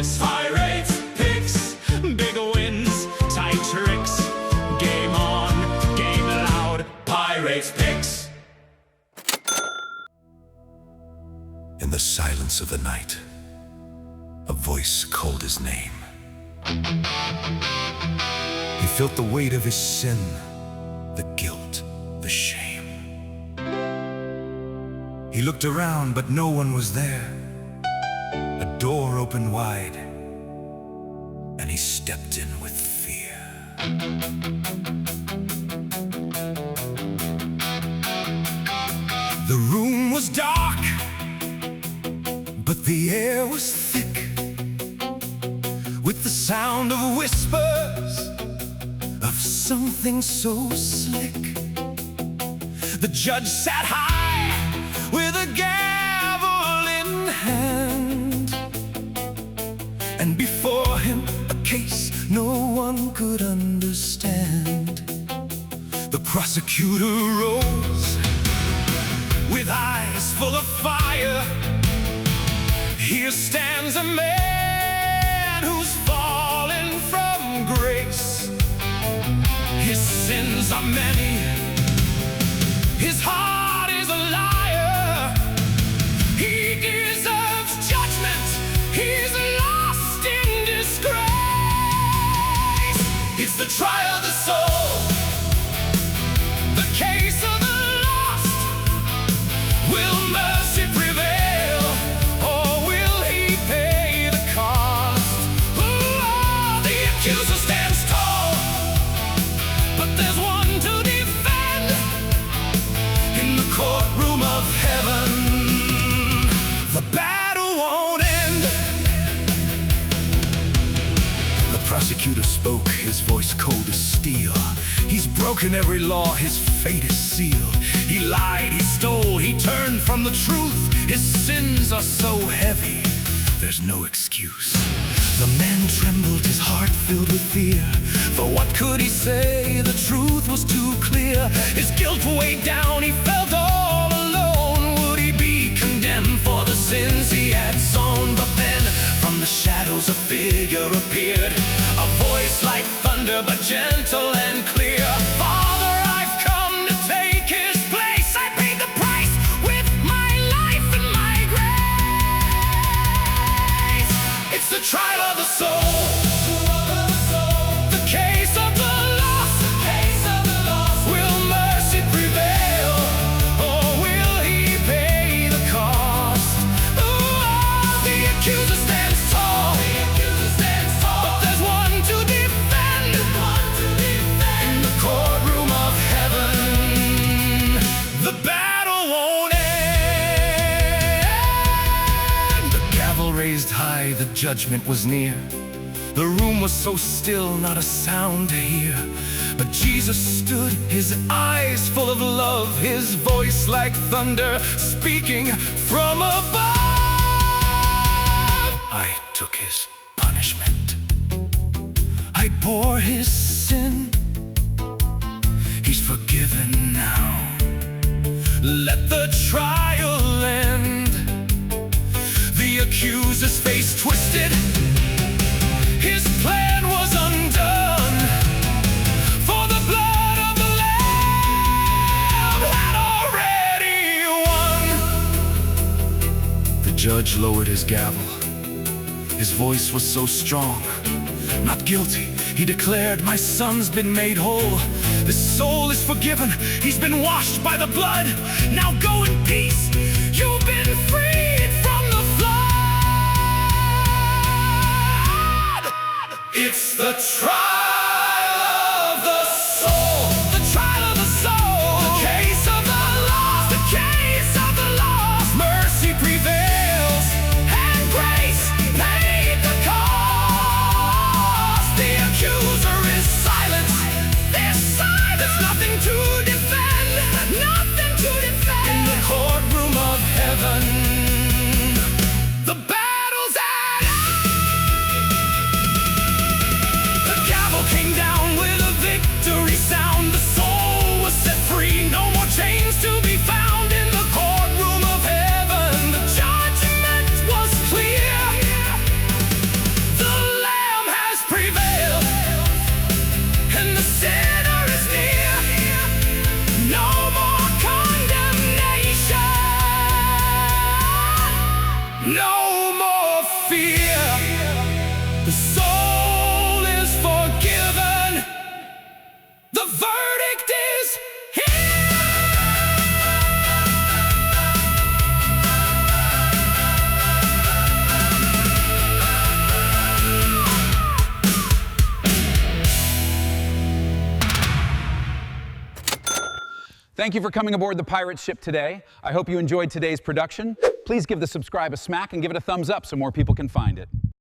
picks, pirates, picks, big wins, tight tricks. Game on, game loud, pirates picks. In the silence of the night, a voice called his name. He felt the weight of his sin, the guilt, the shame. He looked around, but no one was there. A door opened wide, and he stepped in with fear. The room was dark, but the air was thick with the sound of whispers of something so slick. The judge sat high with a gavel in hand, and before him a case no one could understand. The prosecutor rose with eyes full of fire. Here stands a man who's fallen from grace. His sins are many, his heart is a liar. He deserves judgment, he's lost in disgrace. It's the trial of the soul, the case of the lost. Will mercy prevail, or will he pay the cost? Ooh, the accuser stands tall, but there's one to defend. In the courtroom of heaven, the battle won't end. The prosecutor spoke, his voice cold as steel. He's broken every law, his fate is sealed. He lied, he stole, he turned from the truth. His sins are so heavy, there's no excuse. The man trembled, his heart filled with fear. For what could he say? The truth was too clear. His guilt weighed down, he felt all alone. Would he be condemned for the sins he had sown? But then, from the shadows a figure appeared, a voice like thunder, but gentle and clear. Father, I've come to take his place. I paid the price with my life and my grace. It's the trial of the soul, the case of the lost. Will mercy prevail, or will he pay the cost? Ooh, the accuser stands tall, but there's one to defend. In the courtroom of heaven, the battle won't end. The gavel raised high, the judgment was near. The room was so still, not a sound to hear. But Jesus stood, his eyes full of love, his voice like thunder, speaking from above. I took his punishment, I bore his sin. He's forgiven now, let the trial end. The accuser's face twisted, his plan was undone. For the blood of the Lamb had already won. The judge lowered his gavel, his voice was so strong. Not guilty, he declared, my son's been made whole. This soul is forgiven, he's been washed by the blood. Now go in peace, you've been freed from the flood. It's the trial of the soul, the trial of the soul, the case of the lost, the case of the lost. Mercy prevails, and grace paid the cost. The accuser is silent, there's silence, nothing to defend, nothing to defend. In the courtroom of heaven, the battle's at hand. The Thank you for coming aboard the pirate ship today. I hope you enjoyed today's production. Please give the subscribe a smack and give it a thumbs up so more people can find it.